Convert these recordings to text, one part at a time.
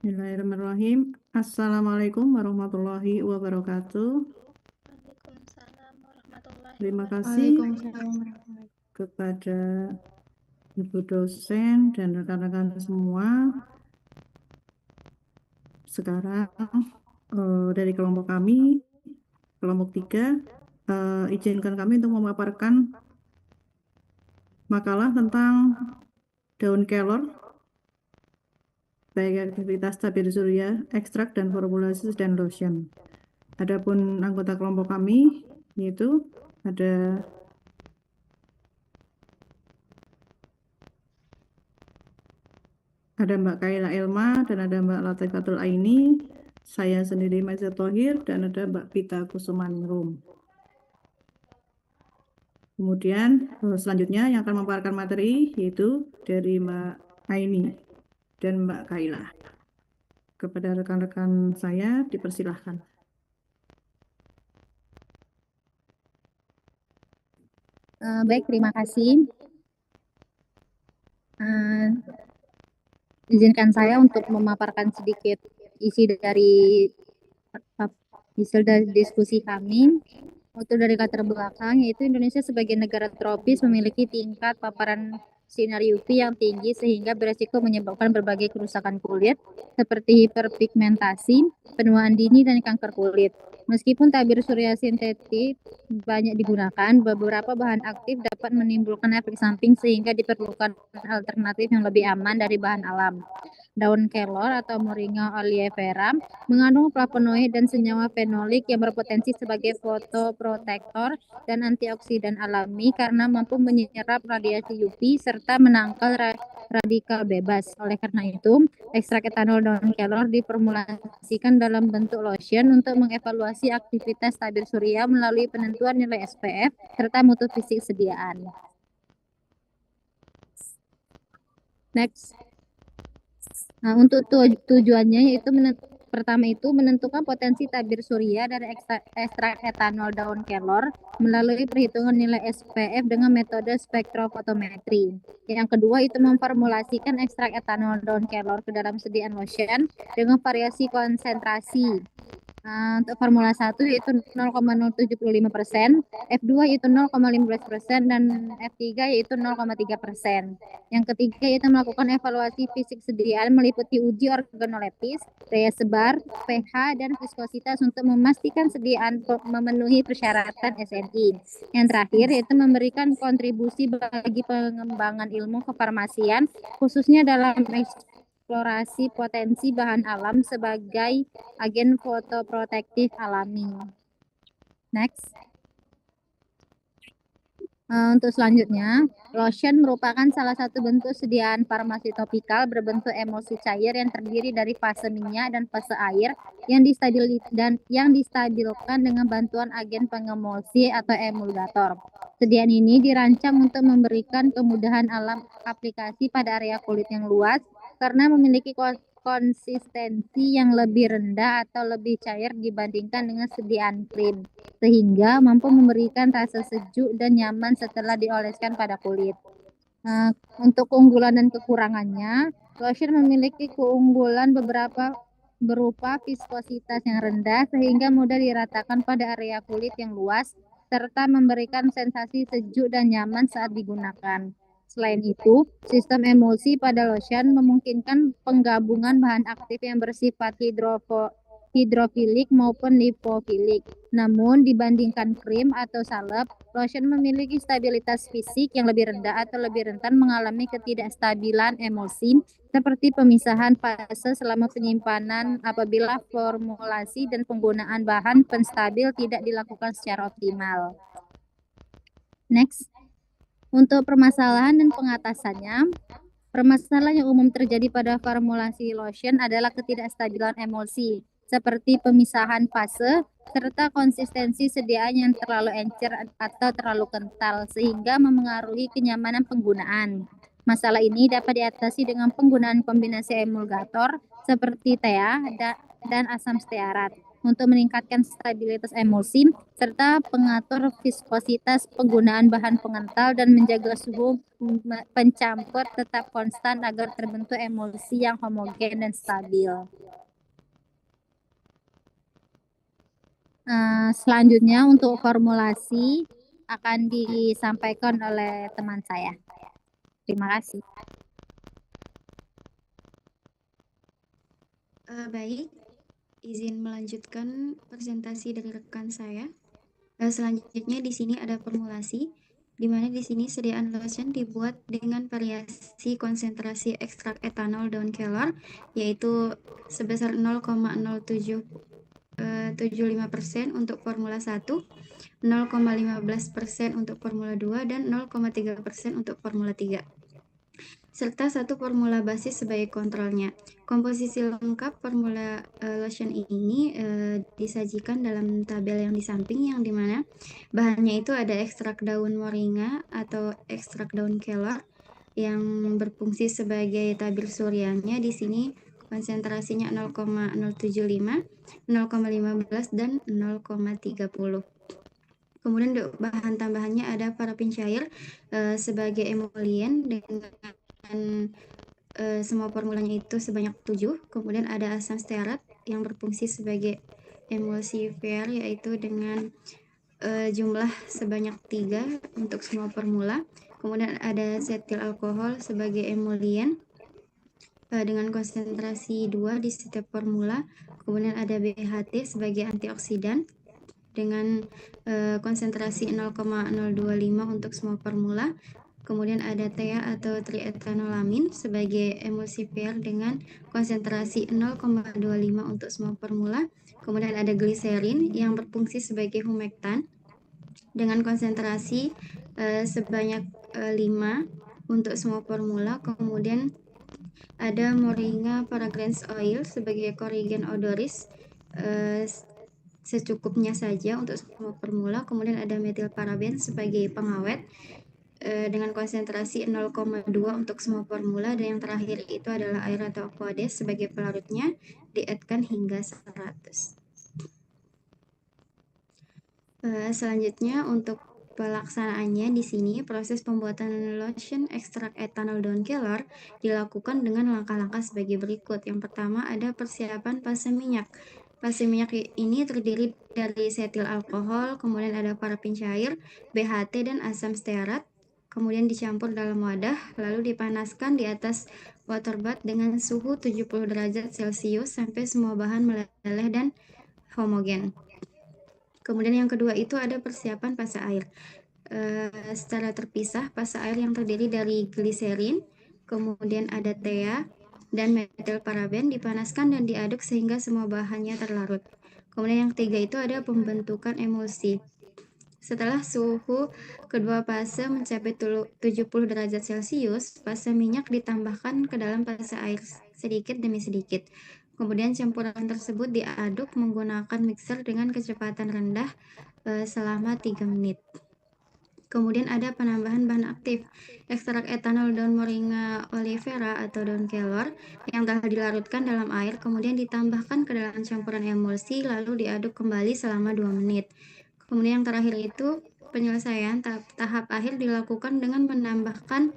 Bismillahirrahmanirrahim. Assalamualaikum warahmatullahi wabarakatuh. Waalaikumsalam warahmatullahi Terima kasih wabarakatuh. Waalaikumsalam. kepada Ibu dosen dan rekan-rekan semua. Sekarang dari kelompok kami, kelompok 3, izinkan kami untuk memaparkan makalah tentang daun kelor, baik aktivitas tabir surya, ekstrak dan formulasi dan lotion. Adapun anggota kelompok kami yaitu ada Mbak Kaila Elma dan ada Mbak Latifatul Aini, saya sendiri Maisa Thohir, dan ada Mbak Pita Kusumaningrum. Kemudian selanjutnya yang akan memaparkan materi yaitu dari Mbak Aini dan Mbak Kaila. Kepada rekan-rekan saya dipersilahkan. Baik, terima kasih. Izinkan saya untuk memaparkan sedikit isi dari diskusi kami. Untuk dari latar belakang, yaitu Indonesia sebagai negara tropis memiliki tingkat paparan sinar UV yang tinggi sehingga beresiko menyebabkan berbagai kerusakan kulit seperti hiperpigmentasi, penuaan dini, dan kanker kulit. Meskipun tabir surya sintetik banyak digunakan, beberapa bahan aktif dapat menimbulkan efek samping sehingga diperlukan alternatif yang lebih aman dari bahan alam. Daun kelor atau Moringa oleifera mengandung flavonoid dan senyawa fenolik yang berpotensi sebagai fotoprotektor dan antioksidan alami karena mampu menyerap radiasi UV serta menangkal radikal bebas. Oleh karena itu, ekstrak etanol daun kelor diformulasikan dalam bentuk lotion untuk mengevaluasi aktivitas tabir surya melalui penentuan nilai SPF serta mutu fisik sediaan. Next. Nah, untuk tujuannya yaitu pertama itu menentukan potensi tabir surya dari ekstrak etanol daun kelor melalui perhitungan nilai SPF dengan metode spektrofotometri. Yang kedua itu memformulasikan ekstrak etanol daun kelor ke dalam sediaan lotion dengan variasi konsentrasi. Untuk formula 1 yaitu 0,075%, F2 yaitu 0,15%, dan F3 yaitu 0,3%. Yang ketiga yaitu melakukan evaluasi fisik sediaan meliputi uji organoleptis, daya sebar, pH, dan viskositas untuk memastikan sediaan memenuhi persyaratan SNI. Yang terakhir yaitu memberikan kontribusi bagi pengembangan ilmu kefarmasian, khususnya dalam eksplorasi potensi bahan alam sebagai agen fotoprotektif alami. Next. Untuk selanjutnya, lotion merupakan salah satu bentuk sediaan farmasi topikal berbentuk emulsi cair yang terdiri dari fase minyak dan fase air yang distabilkan dengan bantuan agen pengemulsi atau emulgator. Sediaan ini dirancang untuk memberikan kemudahan alam aplikasi pada area kulit yang luas karena memiliki konsistensi yang lebih rendah atau lebih cair dibandingkan dengan sediaan krim, sehingga mampu memberikan rasa sejuk dan nyaman setelah dioleskan pada kulit. Untuk keunggulan dan kekurangannya, lotion memiliki keunggulan berupa viskositas yang rendah sehingga mudah diratakan pada area kulit yang luas, serta memberikan sensasi sejuk dan nyaman saat digunakan. Selain itu, sistem emulsi pada lotion memungkinkan penggabungan bahan aktif yang bersifat hidrofilik maupun lipofilik. Namun, dibandingkan krim atau salep, lotion memiliki stabilitas fisik yang lebih rendah atau lebih rentan mengalami ketidakstabilan emulsi, seperti pemisahan fase selama penyimpanan apabila formulasi dan penggunaan bahan penstabil tidak dilakukan secara optimal. Next. Untuk permasalahan dan pengatasannya, permasalahan yang umum terjadi pada formulasi lotion adalah ketidakstabilan emulsi, seperti pemisahan fase, serta konsistensi sediaan yang terlalu encer atau terlalu kental, sehingga memengaruhi kenyamanan penggunaan. Masalah ini dapat diatasi dengan penggunaan kombinasi emulgator seperti TEA dan asam stearat. untuk meningkatkan stabilitas emulsi, serta pengatur viskositas penggunaan bahan pengental dan menjaga suhu pencampur tetap konstan agar terbentuk emulsi yang homogen dan stabil. Selanjutnya untuk formulasi akan disampaikan oleh teman saya. Terima kasih. Baik, izin melanjutkan presentasi dari rekan saya. Selanjutnya di sini ada formulasi, di mana di sini sediaan lotion dibuat dengan variasi konsentrasi ekstrak etanol daun kelor, yaitu sebesar 0,0775% untuk formula 1, 0,15% untuk formula 2, dan 0,3% untuk formula 3. Serta satu formula basis sebagai kontrolnya. Komposisi lengkap formula lotion ini disajikan dalam tabel yang di samping, yang dimana bahannya itu ada ekstrak daun moringa atau ekstrak daun kelor yang berfungsi sebagai tabir suryanya. Di sini konsentrasinya 0,075, 0,15, dan 0,30. Kemudian bahan tambahannya ada parafin cair sebagai emulien dengan semua formulanya itu sebanyak 7. Kemudian ada asam stearat yang berfungsi sebagai emulsifier, yaitu dengan jumlah sebanyak 3 untuk semua formula. Kemudian ada setil alkohol sebagai emulien dengan konsentrasi 2 di setiap formula. Kemudian ada BHT sebagai antioksidan dengan konsentrasi 0,025 untuk semua formula. Kemudian ada TEA atau triethanolamin sebagai emulsifier dengan konsentrasi 0,25 untuk semua formula. Kemudian ada gliserin yang berfungsi sebagai humektan dengan konsentrasi sebanyak 5 untuk semua formula. Kemudian ada moringa fragrance oil sebagai korigen odoris secukupnya saja untuk semua formula. Kemudian ada metil paraben sebagai pengawet dengan konsentrasi 0,2 untuk semua formula, dan yang terakhir itu adalah air atau aqueous sebagai pelarutnya, dietkan hingga 100. Selanjutnya untuk pelaksanaannya, di sini proses pembuatan lotion ekstrak etanol daun kelor dilakukan dengan langkah-langkah sebagai berikut. Yang pertama ada persiapan fase minyak. Fase minyak ini terdiri dari setil alkohol, kemudian ada parafin cair, BHT, dan asam stearat. Kemudian dicampur dalam wadah, lalu dipanaskan di atas water bath dengan suhu 70 derajat Celcius sampai semua bahan meleleh dan homogen. Kemudian yang kedua itu ada persiapan fase air. Secara terpisah, fase air yang terdiri dari gliserin, kemudian ada TEA, dan metil paraben dipanaskan dan diaduk sehingga semua bahannya terlarut. Kemudian yang ketiga itu ada pembentukan emulsi. Setelah suhu kedua fase mencapai 70 derajat Celcius, fase minyak ditambahkan ke dalam fase air sedikit demi sedikit. Kemudian campuran tersebut diaduk menggunakan mixer dengan kecepatan rendah selama 3 menit. Kemudian ada penambahan bahan aktif, ekstrak etanol daun moringa olivera atau daun kelor yang telah dilarutkan dalam air, kemudian ditambahkan ke dalam campuran emulsi, lalu diaduk kembali selama 2 menit. Kemudian yang terakhir itu penyelesaian tahap akhir dilakukan dengan menambahkan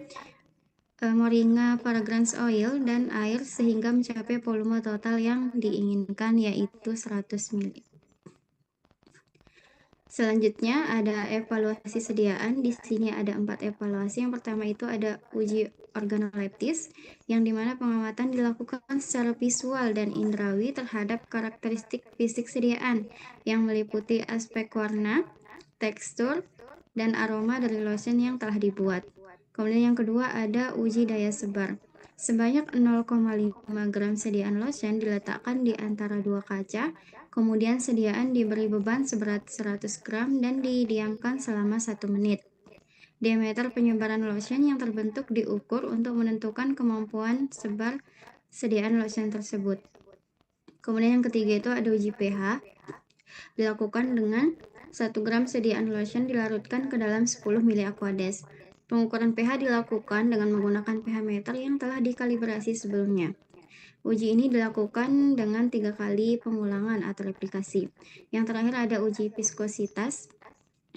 moringa fragrance oil dan air sehingga mencapai volume total yang diinginkan, yaitu 100 ml. Selanjutnya ada evaluasi sediaan. Di sini ada 4 evaluasi. Yang pertama itu ada uji organoleptis, yang dimana pengamatan dilakukan secara visual dan indrawi terhadap karakteristik fisik sediaan yang meliputi aspek warna, tekstur, dan aroma dari lotion yang telah dibuat. Kemudian yang kedua ada uji daya sebar. Sebanyak 0,5 gram sediaan lotion diletakkan di antara 2 kaca, kemudian sediaan diberi beban seberat 100 gram dan didiamkan selama 1 menit. Diameter penyebaran lotion yang terbentuk diukur untuk menentukan kemampuan sebar sediaan lotion tersebut. Kemudian yang ketiga itu ada uji pH. Dilakukan dengan 1 gram sediaan lotion dilarutkan ke dalam 10 ml aqueous. Pengukuran pH dilakukan dengan menggunakan pH meter yang telah dikalibrasi sebelumnya. Uji ini dilakukan dengan 3 kali pengulangan atau replikasi. Yang terakhir ada uji viskositas,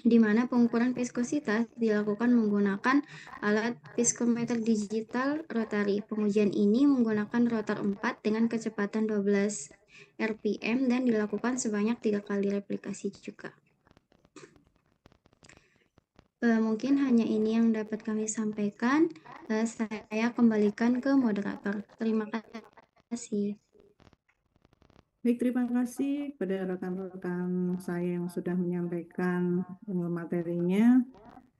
di mana pengukuran viskositas dilakukan menggunakan alat viskometer digital rotary. Pengujian ini menggunakan rotor 4 dengan kecepatan 12 rpm dan dilakukan sebanyak 3 kali replikasi juga. Mungkin hanya ini yang dapat kami sampaikan. Saya kembalikan ke moderator. Terima kasih. Baik, terima kasih kepada rekan-rekan saya yang sudah menyampaikan materinya.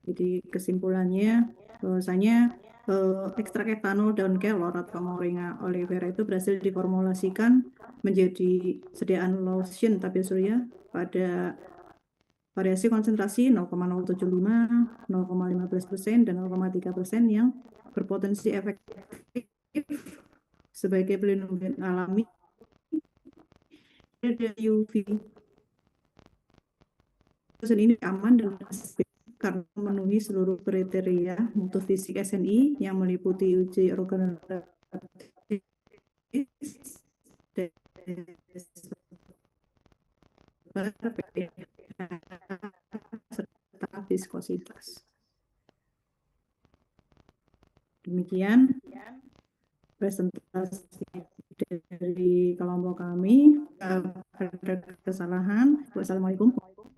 Jadi kesimpulannya bahwasanya ekstrak etanol daun kelor atau moringa oleifera itu berhasil diformulasikan menjadi sediaan lotion tabir surya pada variasi konsentrasi 0,075, 0,15%, dan 0,3% yang berpotensi efektif sebagai pelindung alami dari UV. Dosen ini aman dan efektif karena memenuhi seluruh kriteria mutu fisik SNI yang meliputi uji organoleptis serta viskositas. Demikian presentasi dari kelompok kami. Ada kesalahan. Wassalamualaikum. Waalaikumsalam